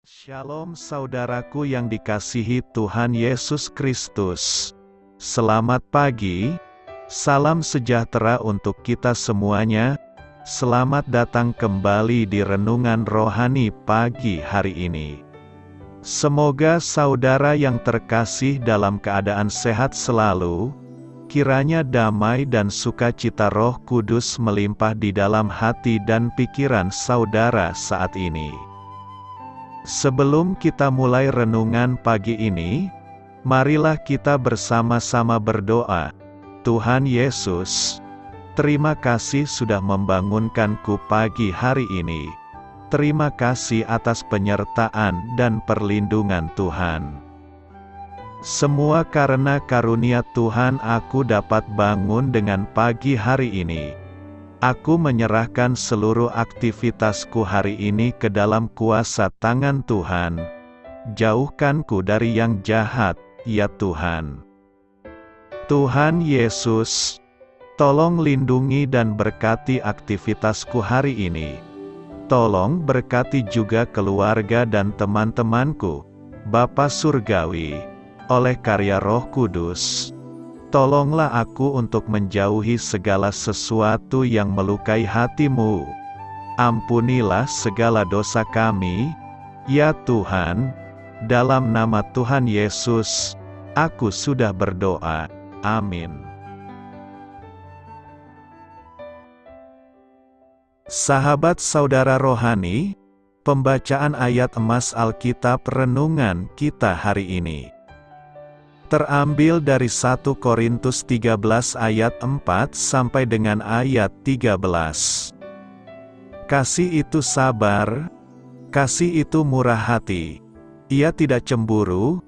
Shalom saudaraku yang dikasihi Tuhan Yesus Kristus. Selamat pagi, salam sejahtera untuk kita semuanya. Selamat datang kembali di Renungan Rohani pagi hari ini. Semoga saudara yang terkasih dalam keadaan sehat selalu, kiranya damai dan sukacita Roh Kudus melimpah di dalam hati dan pikiran saudara saat ini. Sebelum kita mulai renungan pagi ini, marilah kita bersama-sama berdoa. Tuhan Yesus, terima kasih sudah membangunkanku pagi hari ini. Terima kasih atas penyertaan dan perlindungan Tuhan. Semua karena karunia Tuhan aku dapat bangun dengan pagi hari ini. Aku menyerahkan seluruh aktivitasku hari ini ke dalam kuasa tangan Tuhan. Jauhkanku dari yang jahat, ya Tuhan. Tuhan Yesus, tolong lindungi dan berkati aktivitasku hari ini. Tolong berkati juga keluarga dan teman-temanku, Bapa Surgawi, oleh karya Roh Kudus. Tolonglah aku untuk menjauhi segala sesuatu yang melukai hati-Mu. Ampunilah segala dosa kami, ya Tuhan. Dalam nama Tuhan Yesus, aku sudah berdoa. Amin. Sahabat saudara rohani, pembacaan ayat emas Alkitab renungan kita hari ini terambil dari 1 Korintus 13 ayat 4 sampai dengan ayat 13. Kasih itu sabar, kasih itu murah hati. Ia tidak cemburu,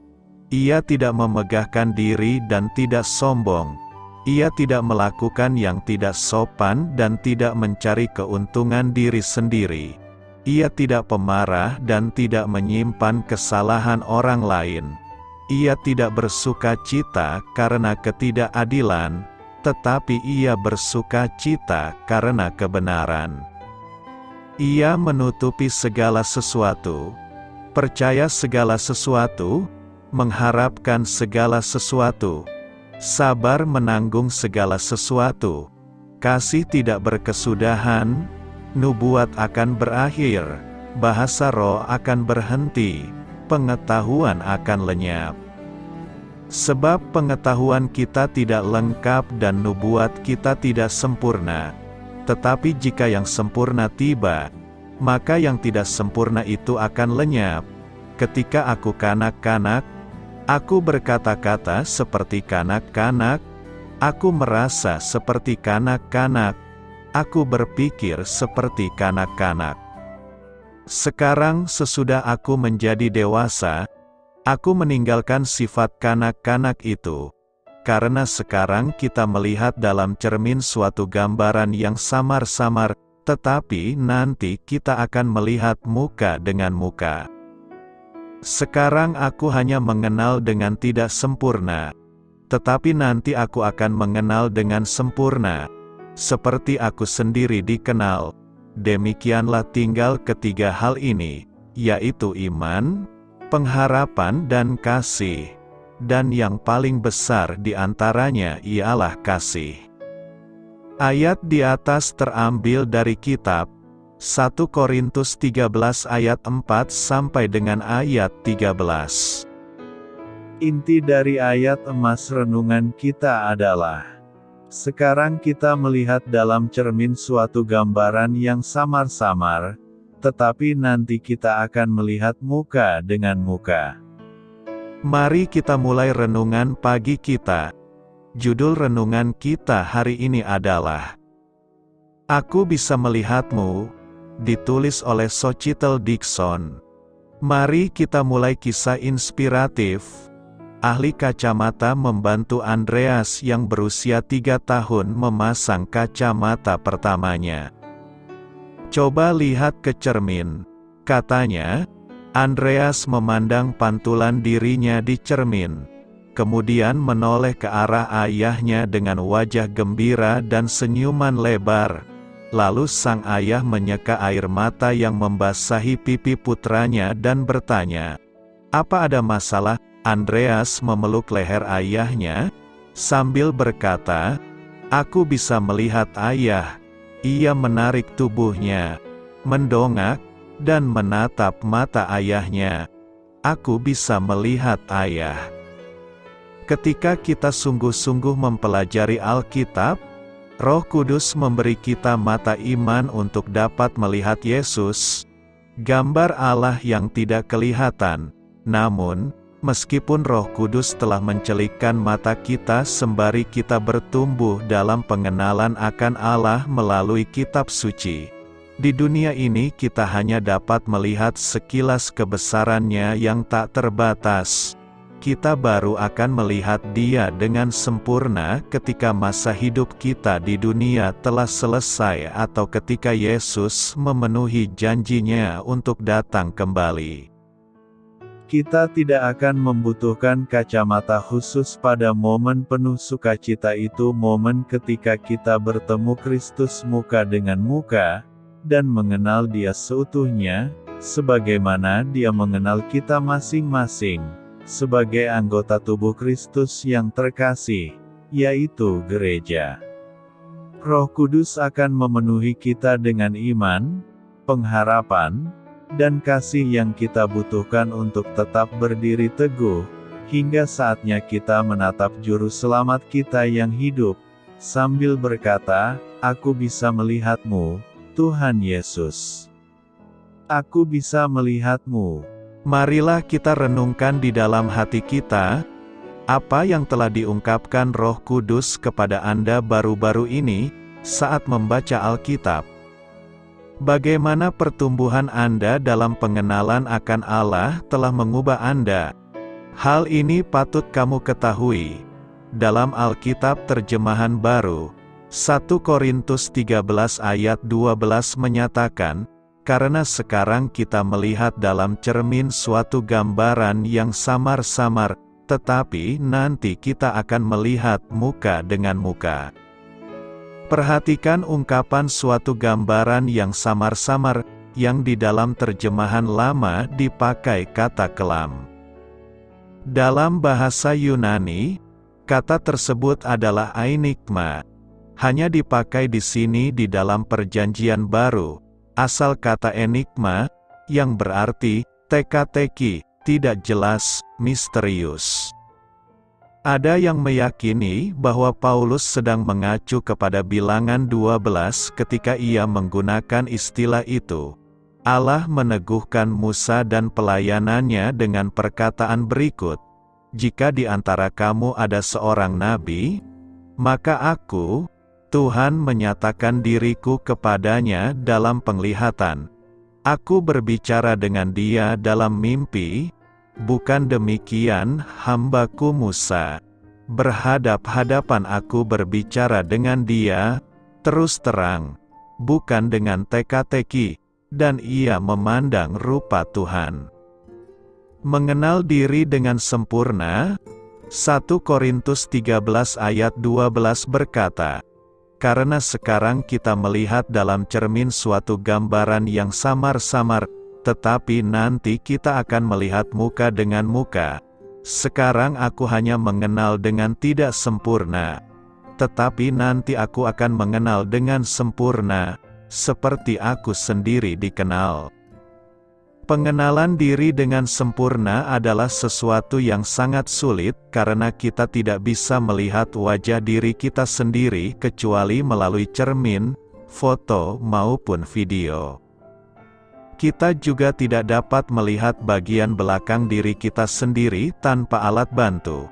ia tidak memegahkan diri dan tidak sombong. Ia tidak melakukan yang tidak sopan dan tidak mencari keuntungan diri sendiri. Ia tidak pemarah dan tidak menyimpan kesalahan orang lain. Ia tidak bersuka cita karena ketidakadilan, tetapi ia bersuka cita karena kebenaran. Ia menutupi segala sesuatu, percaya segala sesuatu, mengharapkan segala sesuatu, sabar menanggung segala sesuatu, kasih tidak berkesudahan, nubuat akan berakhir, bahasa roh akan berhenti, pengetahuan akan lenyap. Sebab pengetahuan kita tidak lengkap dan nubuat kita tidak sempurna. Tetapi jika yang sempurna tiba, maka yang tidak sempurna itu akan lenyap. Ketika aku kanak-kanak, aku berkata-kata seperti kanak-kanak, aku merasa seperti kanak-kanak, aku berpikir seperti kanak-kanak. Sekarang sesudah aku menjadi dewasa, aku meninggalkan sifat kanak-kanak itu. Karena sekarang kita melihat dalam cermin suatu gambaran yang samar-samar, tetapi nanti kita akan melihat muka dengan muka. Sekarang aku hanya mengenal dengan tidak sempurna, tetapi nanti aku akan mengenal dengan sempurna, seperti aku sendiri dikenal. Demikianlah tinggal ketiga hal ini, yaitu iman, pengharapan dan kasih. Dan yang paling besar di antaranya ialah kasih. Ayat di atas terambil dari kitab 1 Korintus 13 ayat 4 sampai dengan ayat 13. Inti dari ayat emas renungan kita adalah: sekarang kita melihat dalam cermin suatu gambaran yang samar-samar, tetapi nanti kita akan melihat muka dengan muka. Mari kita mulai renungan pagi kita. Judul renungan kita hari ini adalah Aku Bisa Melihatmu, ditulis oleh Xochitl Dixon. Mari kita mulai kisah inspiratif. Ahli kacamata membantu Andreas yang berusia 3 tahun memasang kacamata pertamanya. Coba lihat ke cermin, katanya. Andreas memandang pantulan dirinya di cermin, kemudian menoleh ke arah ayahnya dengan wajah gembira dan senyuman lebar. Lalu sang ayah menyeka air mata yang membasahi pipi putranya dan bertanya, "Apa ada masalah?" Andreas memeluk leher ayahnya, sambil berkata, "Aku bisa melihat ayah." Ia menarik tubuhnya, mendongak, dan menatap mata ayahnya. "Aku bisa melihat ayah." Ketika kita sungguh-sungguh mempelajari Alkitab, Roh Kudus memberi kita mata iman untuk dapat melihat Yesus, gambar Allah yang tidak kelihatan. Namun, meskipun Roh Kudus telah mencelikkan mata kita sembari kita bertumbuh dalam pengenalan akan Allah melalui kitab suci, di dunia ini kita hanya dapat melihat sekilas kebesarannya yang tak terbatas. Kita baru akan melihat Dia dengan sempurna ketika masa hidup kita di dunia telah selesai atau ketika Yesus memenuhi janjinya untuk datang kembali. Kita tidak akan membutuhkan kacamata khusus pada momen penuh sukacita itu, momen ketika kita bertemu Kristus muka dengan muka, dan mengenal Dia seutuhnya, sebagaimana Dia mengenal kita masing-masing, sebagai anggota tubuh Kristus yang terkasih, yaitu gereja. Roh Kudus akan memenuhi kita dengan iman, pengharapan, dan kasih yang kita butuhkan untuk tetap berdiri teguh, hingga saatnya kita menatap Juru Selamat kita yang hidup, sambil berkata, "Aku bisa melihat-Mu, Tuhan Yesus. Aku bisa melihat-Mu." Marilah kita renungkan di dalam hati kita, apa yang telah diungkapkan Roh Kudus kepada Anda baru-baru ini, saat membaca Alkitab. Bagaimana pertumbuhan Anda dalam pengenalan akan Allah telah mengubah Anda? Hal ini patut kamu ketahui. Dalam Alkitab terjemahan baru, 1 Korintus 13 ayat 12 menyatakan, "Karena sekarang kita melihat dalam cermin suatu gambaran yang samar-samar, tetapi nanti kita akan melihat muka dengan muka." Perhatikan ungkapan suatu gambaran yang samar-samar, yang di dalam terjemahan lama dipakai kata kelam. Dalam bahasa Yunani, kata tersebut adalah ainikma. Hanya dipakai di sini di dalam Perjanjian Baru. Asal kata enigma, yang berarti teka-teki, tidak jelas, misterius. Ada yang meyakini bahwa Paulus sedang mengacu kepada Bilangan 12 ketika ia menggunakan istilah itu. Allah meneguhkan Musa dan pelayanannya dengan perkataan berikut, "Jika di antara kamu ada seorang nabi, maka aku, Tuhan, menyatakan diriku kepadanya dalam penglihatan. Aku berbicara dengan dia dalam mimpi. Bukan demikian hambaku Musa. Berhadap-hadapan aku berbicara dengan dia, terus terang, bukan dengan teka-teki, dan ia memandang rupa Tuhan." Mengenal diri dengan sempurna, 1 Korintus 13 ayat 12 berkata, "Karena sekarang kita melihat dalam cermin suatu gambaran yang samar-samar, tetapi nanti kita akan melihat muka dengan muka. Sekarang aku hanya mengenal dengan tidak sempurna, tetapi nanti aku akan mengenal dengan sempurna, seperti aku sendiri dikenal." Pengenalan diri dengan sempurna adalah sesuatu yang sangat sulit, karena kita tidak bisa melihat wajah diri kita sendiri kecuali melalui cermin, foto maupun video. Kita juga tidak dapat melihat bagian belakang diri kita sendiri tanpa alat bantu.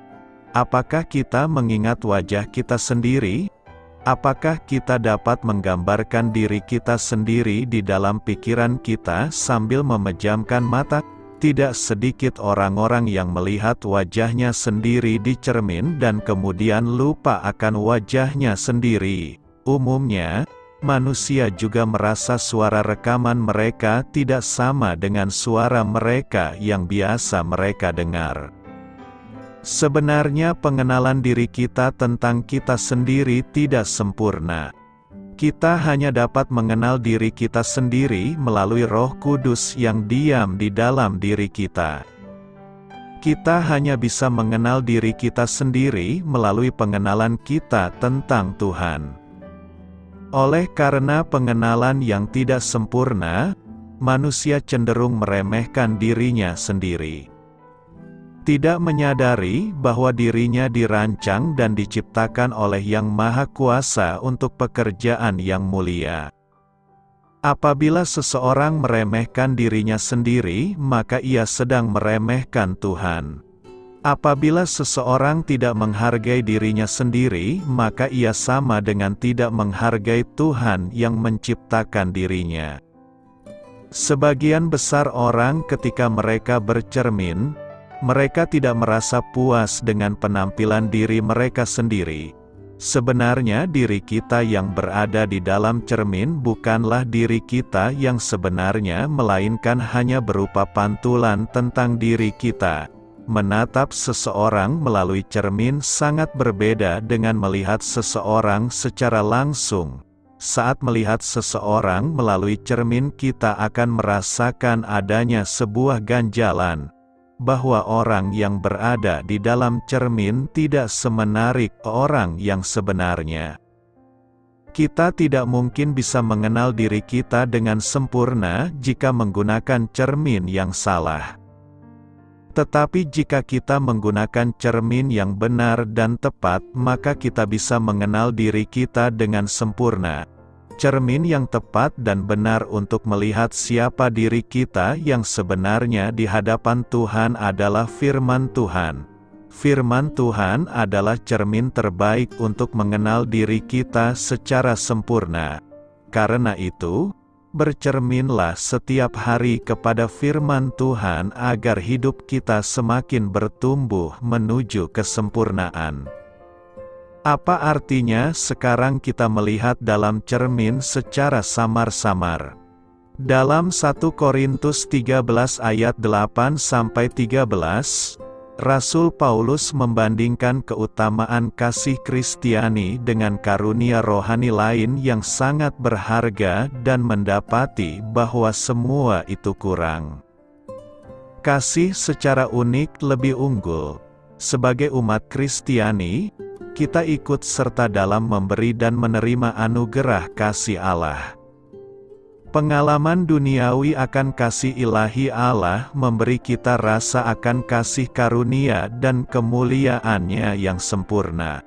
Apakah kita mengingat wajah kita sendiri? Apakah kita dapat menggambarkan diri kita sendiri di dalam pikiran kita sambil memejamkan mata? Tidak sedikit orang-orang yang melihat wajahnya sendiri di cermin dan kemudian lupa akan wajahnya sendiri. Umumnya, manusia juga merasa suara rekaman mereka tidak sama dengan suara mereka yang biasa mereka dengar. Sebenarnya pengenalan diri kita tentang kita sendiri tidak sempurna. Kita hanya dapat mengenal diri kita sendiri melalui Roh Kudus yang diam di dalam diri kita. Kita hanya bisa mengenal diri kita sendiri melalui pengenalan kita tentang Tuhan. Oleh karena pengenalan yang tidak sempurna, manusia cenderung meremehkan dirinya sendiri. Tidak menyadari bahwa dirinya dirancang dan diciptakan oleh Yang Maha Kuasa untuk pekerjaan yang mulia. Apabila seseorang meremehkan dirinya sendiri, maka ia sedang meremehkan Tuhan. Apabila seseorang tidak menghargai dirinya sendiri, maka ia sama dengan tidak menghargai Tuhan yang menciptakan dirinya. Sebagian besar orang ketika mereka bercermin, mereka tidak merasa puas dengan penampilan diri mereka sendiri. Sebenarnya diri kita yang berada di dalam cermin bukanlah diri kita yang sebenarnya, melainkan hanya berupa pantulan tentang diri kita. Menatap seseorang melalui cermin sangat berbeda dengan melihat seseorang secara langsung. Saat melihat seseorang melalui cermin, kita akan merasakan adanya sebuah ganjalan, bahwa orang yang berada di dalam cermin tidak semenarik orang yang sebenarnya. Kita tidak mungkin bisa mengenal diri kita dengan sempurna jika menggunakan cermin yang salah. Tetapi jika kita menggunakan cermin yang benar dan tepat, maka kita bisa mengenal diri kita dengan sempurna. Cermin yang tepat dan benar untuk melihat siapa diri kita yang sebenarnya di hadapan Tuhan adalah firman Tuhan. Firman Tuhan adalah cermin terbaik untuk mengenal diri kita secara sempurna. Karena itu, bercerminlah setiap hari kepada firman Tuhan agar hidup kita semakin bertumbuh menuju kesempurnaan. Apa artinya sekarang kita melihat dalam cermin secara samar-samar? Dalam 1 Korintus 13 ayat 8-13, Rasul Paulus membandingkan keutamaan kasih Kristiani dengan karunia rohani lain yang sangat berharga dan mendapati bahwa semua itu kurang. Kasih secara unik lebih unggul. Sebagai umat Kristiani, kita ikut serta dalam memberi dan menerima anugerah kasih Allah. Pengalaman duniawi akan kasih ilahi Allah memberi kita rasa akan kasih karunia dan kemuliaannya yang sempurna.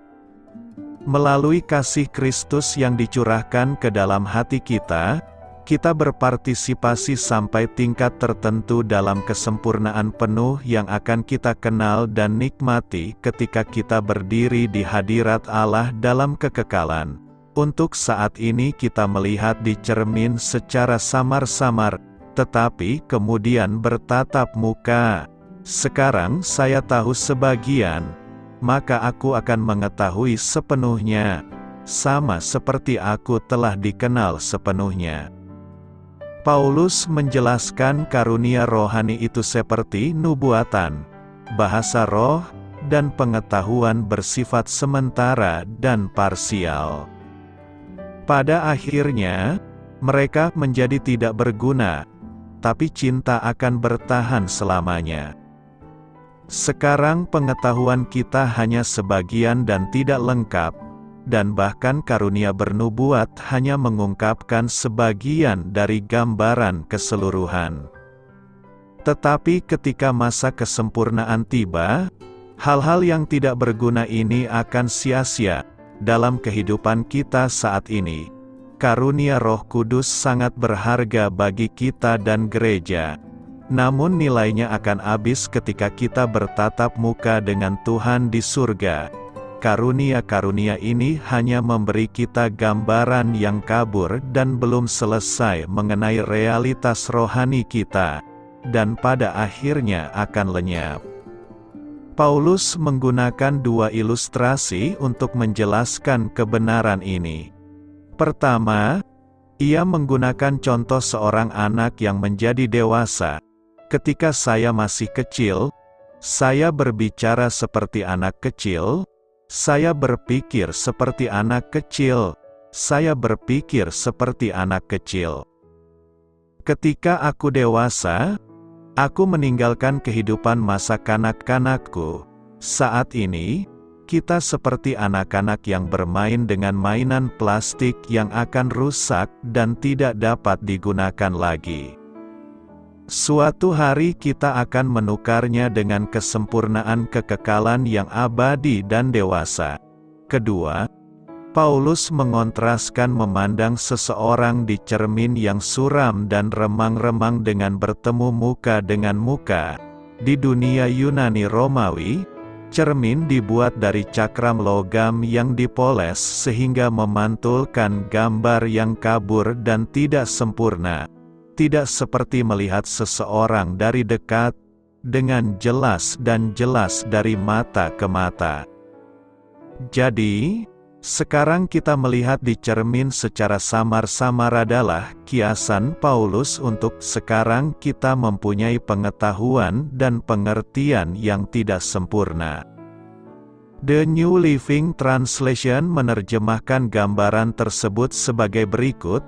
Melalui kasih Kristus yang dicurahkan ke dalam hati kita berpartisipasi sampai tingkat tertentu dalam kesempurnaan penuh yang akan kita kenal dan nikmati ketika kita berdiri di hadirat Allah dalam kekekalan. Untuk saat ini kita melihat di cermin secara samar-samar, tetapi kemudian bertatap muka. Sekarang saya tahu sebagian, maka aku akan mengetahui sepenuhnya, sama seperti aku telah dikenal sepenuhnya. Paulus menjelaskan karunia rohani itu seperti nubuatan, bahasa roh, dan pengetahuan bersifat sementara dan parsial. Pada akhirnya, mereka menjadi tidak berguna, tapi cinta akan bertahan selamanya. Sekarang pengetahuan kita hanya sebagian dan tidak lengkap, dan bahkan karunia bernubuat hanya mengungkapkan sebagian dari gambaran keseluruhan. Tetapi ketika masa kesempurnaan tiba, hal-hal yang tidak berguna ini akan sia-sia. Dalam kehidupan kita saat ini, karunia Roh Kudus sangat berharga bagi kita dan gereja. Namun nilainya akan habis ketika kita bertatap muka dengan Tuhan di surga. Karunia-karunia ini hanya memberi kita gambaran yang kabur dan belum selesai mengenai realitas rohani kita, dan pada akhirnya akan lenyap. Paulus menggunakan dua ilustrasi untuk menjelaskan kebenaran ini. Pertama, ia menggunakan contoh seorang anak yang menjadi dewasa. Ketika saya masih kecil, saya berbicara seperti anak kecil, saya berpikir seperti anak kecil, saya berpikir seperti anak kecil. Ketika aku dewasa, aku meninggalkan kehidupan masa kanak-kanakku. Saat ini, kita seperti anak-anak yang bermain dengan mainan plastik yang akan rusak dan tidak dapat digunakan lagi. Suatu hari kita akan menukarnya dengan kesempurnaan kekekalan yang abadi dan dewasa. Kedua, Paulus mengontraskan memandang seseorang di cermin yang suram dan remang-remang dengan bertemu muka dengan muka. Di dunia Yunani Romawi, cermin dibuat dari cakram logam yang dipoles sehingga memantulkan gambar yang kabur dan tidak sempurna. Tidak seperti melihat seseorang dari dekat, dengan jelas dan jelas dari mata ke mata. Jadi, sekarang kita melihat di cermin secara samar-samar adalah kiasan Paulus untuk sekarang kita mempunyai pengetahuan dan pengertian yang tidak sempurna. The New Living Translation menerjemahkan gambaran tersebut sebagai berikut,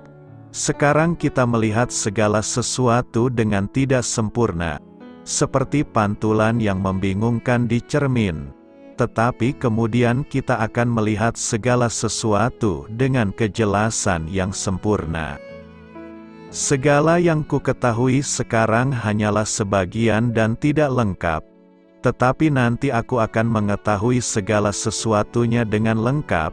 sekarang kita melihat segala sesuatu dengan tidak sempurna, seperti pantulan yang membingungkan di cermin. Tetapi kemudian kita akan melihat segala sesuatu dengan kejelasan yang sempurna. Segala yang kuketahui sekarang hanyalah sebagian dan tidak lengkap. Tetapi nanti aku akan mengetahui segala sesuatunya dengan lengkap,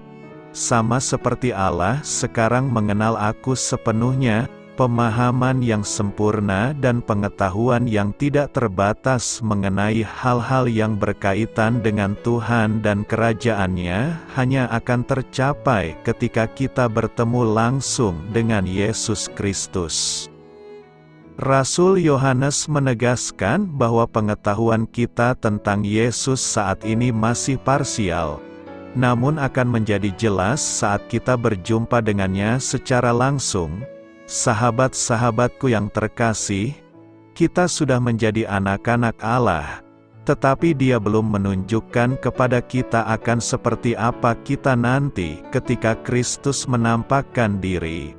sama seperti Allah sekarang mengenal aku sepenuhnya. Pemahaman yang sempurna dan pengetahuan yang tidak terbatas mengenai hal-hal yang berkaitan dengan Tuhan dan Kerajaan-Nya hanya akan tercapai ketika kita bertemu langsung dengan Yesus Kristus. Rasul Yohanes menegaskan bahwa pengetahuan kita tentang Yesus saat ini masih parsial, namun akan menjadi jelas saat kita berjumpa dengannya secara langsung. Sahabat-sahabatku yang terkasih, kita sudah menjadi anak-anak Allah, tetapi Dia belum menunjukkan kepada kita akan seperti apa kita nanti ketika Kristus menampakkan diri.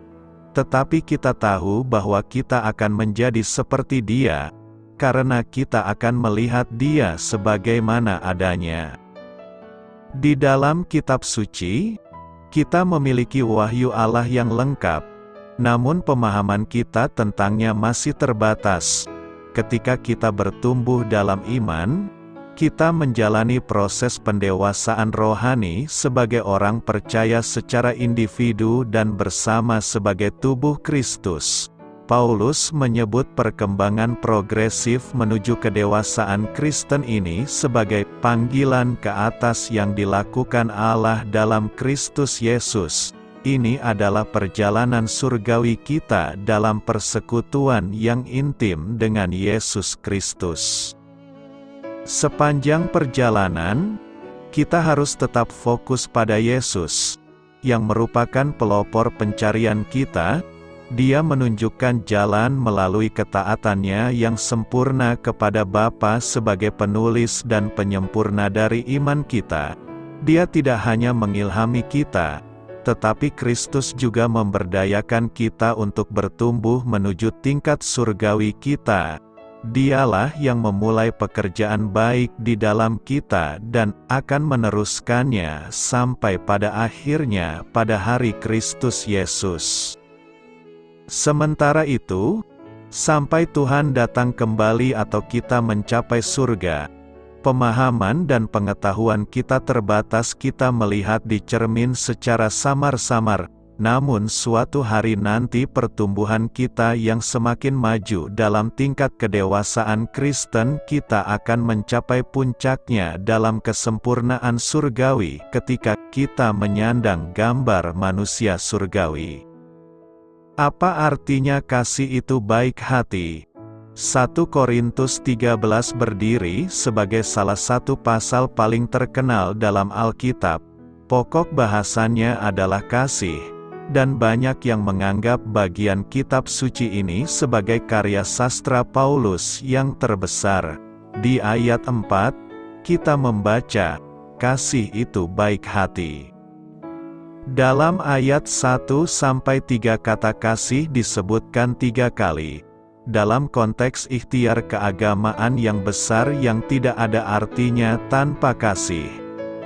Tetapi kita tahu bahwa kita akan menjadi seperti Dia, karena kita akan melihat Dia sebagaimana adanya. Di dalam kitab suci, kita memiliki wahyu Allah yang lengkap, namun pemahaman kita tentangnya masih terbatas. Ketika kita bertumbuh dalam iman, kita menjalani proses pendewasaan rohani sebagai orang percaya secara individu dan bersama sebagai tubuh Kristus. Paulus menyebut perkembangan progresif menuju kedewasaan Kristen ini sebagai panggilan ke atas yang dilakukan Allah dalam Kristus Yesus. Ini adalah perjalanan surgawi kita dalam persekutuan yang intim dengan Yesus Kristus. Sepanjang perjalanan, kita harus tetap fokus pada Yesus, yang merupakan pelopor pencarian kita. Dia menunjukkan jalan melalui ketaatannya yang sempurna kepada Bapa sebagai penulis dan penyempurna dari iman kita. Dia tidak hanya mengilhami kita, tetapi Kristus juga memberdayakan kita untuk bertumbuh menuju tingkat surgawi kita. Dialah yang memulai pekerjaan baik di dalam kita dan akan meneruskannya sampai pada akhirnya pada hari Kristus Yesus. Sementara itu, sampai Tuhan datang kembali atau kita mencapai surga, pemahaman dan pengetahuan kita terbatas. Kita melihat di cermin secara samar-samar, namun suatu hari nanti pertumbuhan kita yang semakin maju dalam tingkat kedewasaan Kristen, kita akan mencapai puncaknya dalam kesempurnaan surgawi ketika kita menyandang gambar manusia surgawi. Apa artinya kasih itu baik hati? 1 Korintus 13 berdiri sebagai salah satu pasal paling terkenal dalam Alkitab. Pokok bahasannya adalah kasih, dan banyak yang menganggap bagian kitab suci ini sebagai karya sastra Paulus yang terbesar. Di ayat 4, kita membaca, kasih itu baik hati. Dalam ayat 1-3 kata kasih disebutkan 3 kali. Dalam konteks ikhtiar keagamaan yang besar yang tidak ada artinya tanpa kasih.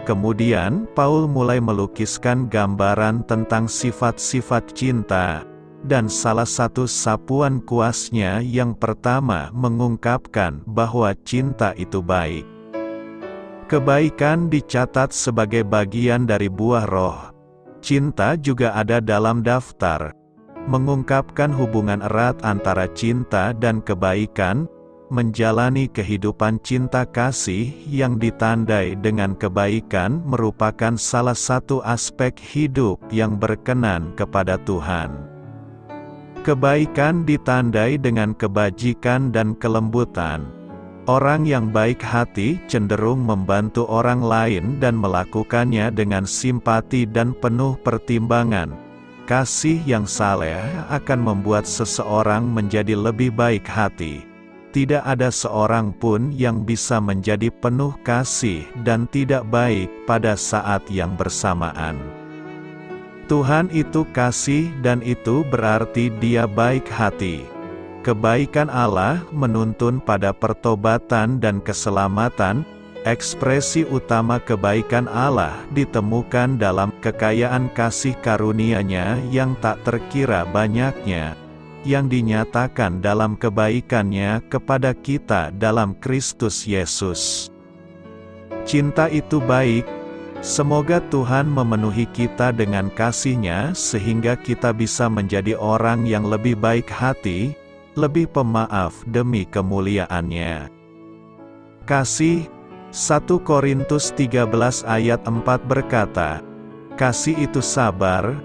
Kemudian, Paul mulai melukiskan gambaran tentang sifat-sifat cinta, dan salah satu sapuan kuasnya yang pertama mengungkapkan bahwa cinta itu baik. Kebaikan dicatat sebagai bagian dari buah roh. Cinta juga ada dalam daftar, mengungkapkan hubungan erat antara cinta dan kebaikan, menjalani kehidupan cinta kasih yang ditandai dengan kebaikan merupakan salah satu aspek hidup yang berkenan kepada Tuhan. Kebaikan ditandai dengan kebajikan dan kelembutan. Orang yang baik hati cenderung membantu orang lain dan melakukannya dengan simpati dan penuh pertimbangan. Kasih yang saleh akan membuat seseorang menjadi lebih baik hati. Tidak ada seorang pun yang bisa menjadi penuh kasih dan tidak baik pada saat yang bersamaan. Tuhan itu kasih dan itu berarti Dia baik hati. Kebaikan Allah menuntun pada pertobatan dan keselamatan. Ekspresi utama kebaikan Allah ditemukan dalam kekayaan kasih karunia-Nya yang tak terkira banyaknya, yang dinyatakan dalam kebaikan-Nya kepada kita dalam Kristus Yesus. Cinta itu baik. Semoga Tuhan memenuhi kita dengan kasih-Nya sehingga kita bisa menjadi orang yang lebih baik hati, lebih pemaaf demi kemuliaan-Nya. Kasih. 1 Korintus 13 ayat 4 berkata, kasih itu sabar,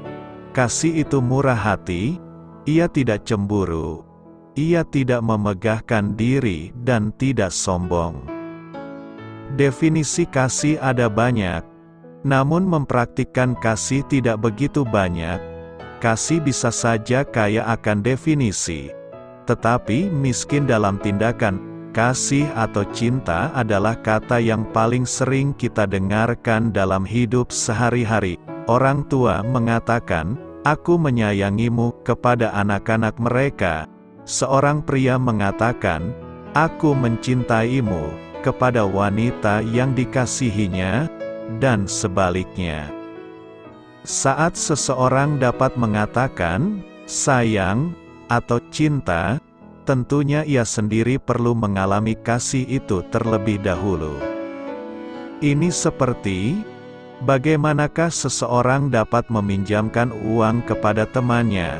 kasih itu murah hati, ia tidak cemburu, ia tidak memegahkan diri dan tidak sombong. Definisi kasih ada banyak, namun mempraktikkan kasih tidak begitu banyak. Kasih bisa saja kaya akan definisi, tetapi miskin dalam tindakan. Kasih atau cinta adalah kata yang paling sering kita dengarkan dalam hidup sehari-hari. Orang tua mengatakan, "Aku menyayangimu," kepada anak-anak mereka. Seorang pria mengatakan, "Aku mencintaimu," kepada wanita yang dikasihinya, dan sebaliknya. Saat seseorang dapat mengatakan, sayang, atau cinta, tentunya ia sendiri perlu mengalami kasih itu terlebih dahulu. Ini seperti, bagaimanakah seseorang dapat meminjamkan uang kepada temannya,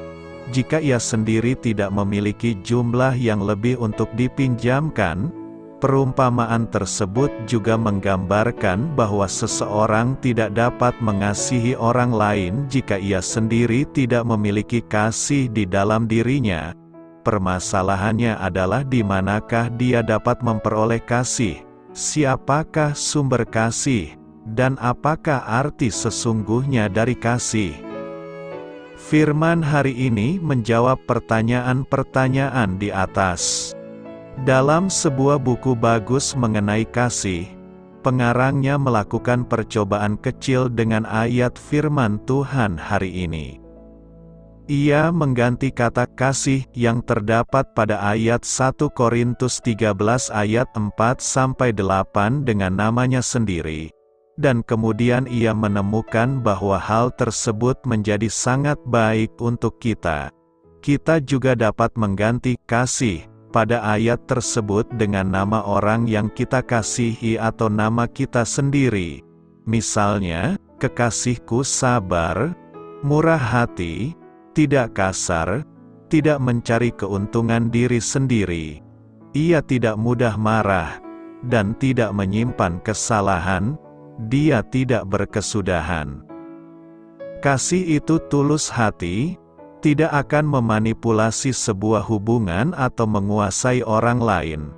jika ia sendiri tidak memiliki jumlah yang lebih untuk dipinjamkan? Perumpamaan tersebut juga menggambarkan bahwa seseorang tidak dapat mengasihi orang lain jika ia sendiri tidak memiliki kasih di dalam dirinya. Permasalahannya adalah di manakah dia dapat memperoleh kasih, siapakah sumber kasih, dan apakah arti sesungguhnya dari kasih. Firman hari ini menjawab pertanyaan-pertanyaan di atas. Dalam sebuah buku bagus mengenai kasih, pengarangnya melakukan percobaan kecil dengan ayat firman Tuhan hari ini. Ia mengganti kata kasih yang terdapat pada ayat 1 Korintus 13 ayat 4-8 dengan namanya sendiri. Dan kemudian ia menemukan bahwa hal tersebut menjadi sangat baik untuk kita. Kita juga dapat mengganti kasih pada ayat tersebut dengan nama orang yang kita kasihi atau nama kita sendiri. Misalnya, kekasihku sabar, murah hati, tidak kasar, tidak mencari keuntungan diri sendiri. Ia tidak mudah marah, dan tidak menyimpan kesalahan, dia tidak berkesudahan. Kasih itu tulus hati, tidak akan memanipulasi sebuah hubungan atau menguasai orang lain.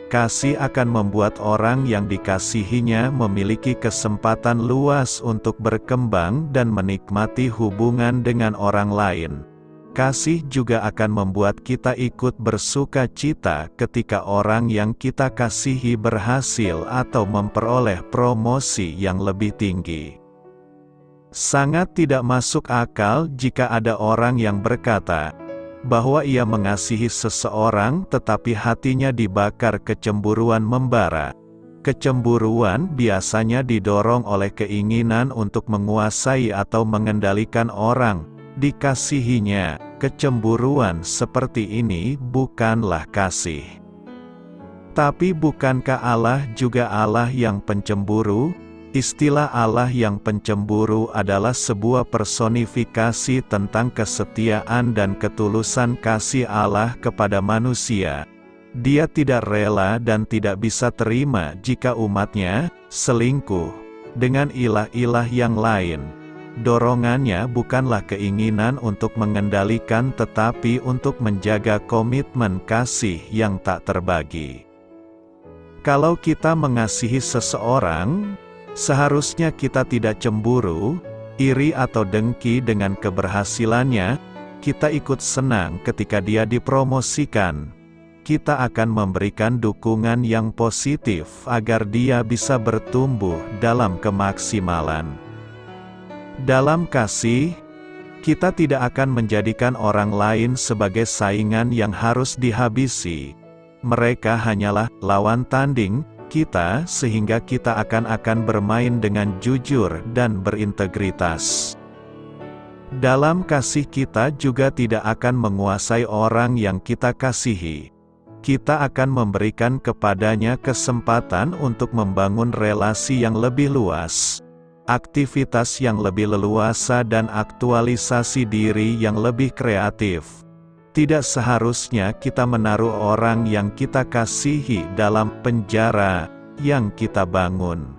Kasih akan membuat orang yang dikasihinya memiliki kesempatan luas untuk berkembang dan menikmati hubungan dengan orang lain. Kasih juga akan membuat kita ikut bersuka cita ketika orang yang kita kasihi berhasil atau memperoleh promosi yang lebih tinggi. Sangat tidak masuk akal jika ada orang yang berkata bahwa ia mengasihi seseorang tetapi hatinya dibakar kecemburuan membara. Kecemburuan biasanya didorong oleh keinginan untuk menguasai atau mengendalikan orang dikasihinya. Kecemburuan seperti ini bukanlah kasih. Tapi bukankah Allah juga Allah yang pencemburu? Istilah Allah yang pencemburu adalah sebuah personifikasi tentang kesetiaan dan ketulusan kasih Allah kepada manusia. Dia tidak rela dan tidak bisa terima jika umatnya selingkuh dengan ilah-ilah yang lain. Dorongannya bukanlah keinginan untuk mengendalikan tetapi untuk menjaga komitmen kasih yang tak terbagi. Kalau kita mengasihi seseorang, seharusnya kita tidak cemburu, iri atau dengki dengan keberhasilannya. Kita ikut senang ketika dia dipromosikan. Kita akan memberikan dukungan yang positif agar dia bisa bertumbuh dalam kemaksimalan. Dalam kasih, kita tidak akan menjadikan orang lain sebagai saingan yang harus dihabisi. Mereka hanyalah lawan tanding kita, sehingga kita akan bermain dengan jujur dan berintegritas. Dalam kasih kita juga tidak akan menguasai orang yang kita kasihi. Kita akan memberikan kepadanya kesempatan untuk membangun relasi yang lebih luas, aktivitas yang lebih leluasa dan aktualisasi diri yang lebih kreatif. Tidak seharusnya kita menaruh orang yang kita kasihi dalam penjara yang kita bangun.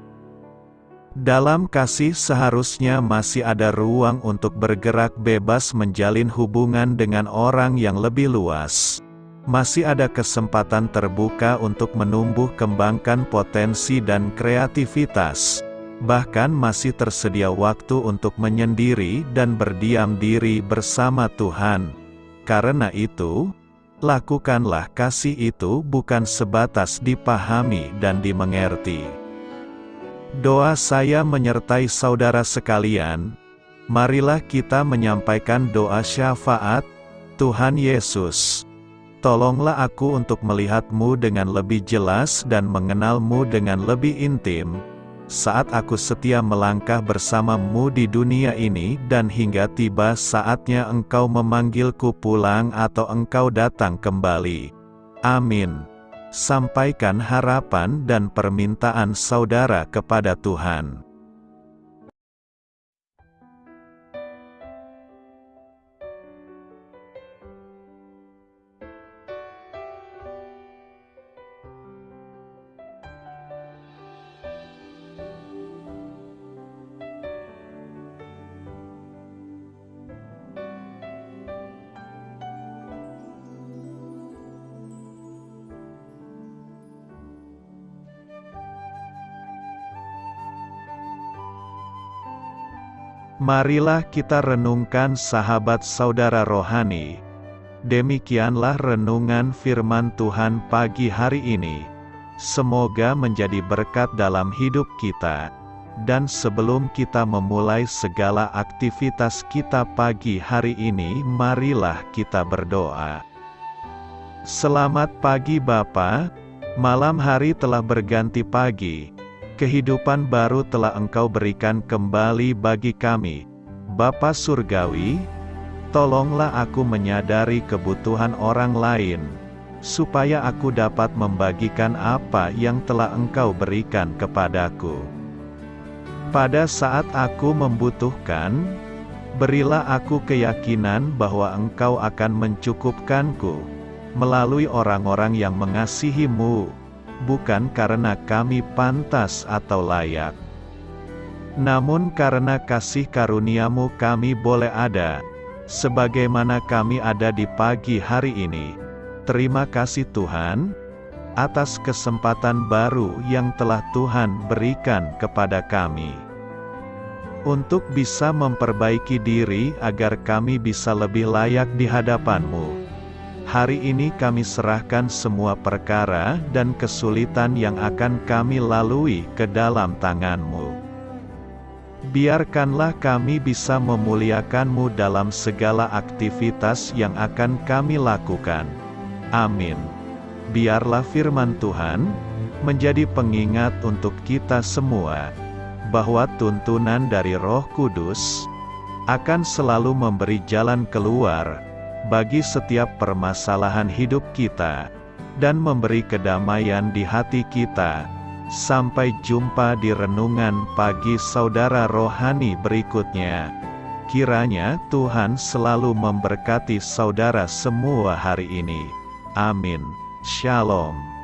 Dalam kasih seharusnya masih ada ruang untuk bergerak bebas menjalin hubungan dengan orang yang lebih luas. Masih ada kesempatan terbuka untuk menumbuh kembangkan potensi dan kreativitas. Bahkan masih tersedia waktu untuk menyendiri dan berdiam diri bersama Tuhan. Karena itu, lakukanlah kasih itu bukan sebatas dipahami dan dimengerti. Doa saya menyertai saudara sekalian. Marilah kita menyampaikan doa syafaat. Tuhan Yesus, tolonglah aku untuk melihat-Mu dengan lebih jelas dan mengenal-Mu dengan lebih intim, saat aku setia melangkah bersama-Mu di dunia ini dan hingga tiba saatnya Engkau memanggilku pulang atau Engkau datang kembali. Amin. Sampaikan harapan dan permintaan saudara kepada Tuhan. Marilah kita renungkan sahabat saudara rohani. Demikianlah renungan firman Tuhan pagi hari ini. Semoga menjadi berkat dalam hidup kita. Dan sebelum kita memulai segala aktivitas kita pagi hari ini, marilah kita berdoa. Selamat pagi Bapa, malam hari telah berganti pagi. Kehidupan baru telah Engkau berikan kembali bagi kami. Bapa Surgawi, tolonglah aku menyadari kebutuhan orang lain, supaya aku dapat membagikan apa yang telah Engkau berikan kepadaku. Pada saat aku membutuhkan, berilah aku keyakinan bahwa Engkau akan mencukupkanku, melalui orang-orang yang mengasihi-Mu, bukan karena kami pantas atau layak, namun karena kasih karunia-Mu kami boleh ada, sebagaimana kami ada di pagi hari ini. Terima kasih Tuhan, atas kesempatan baru yang telah Tuhan berikan kepada kami, untuk bisa memperbaiki diri agar kami bisa lebih layak di hadapan-Mu. Hari ini kami serahkan semua perkara dan kesulitan yang akan kami lalui ke dalam tangan-Mu. Biarkanlah kami bisa memuliakan-Mu dalam segala aktivitas yang akan kami lakukan. Amin. Biarlah firman Tuhan menjadi pengingat untuk kita semua, bahwa tuntunan dari Roh Kudus akan selalu memberi jalan keluar bagi setiap permasalahan hidup kita, dan memberi kedamaian di hati kita. Sampai jumpa di renungan pagi saudara rohani berikutnya. Kiranya Tuhan selalu memberkati saudara semua hari ini. Amin. Shalom.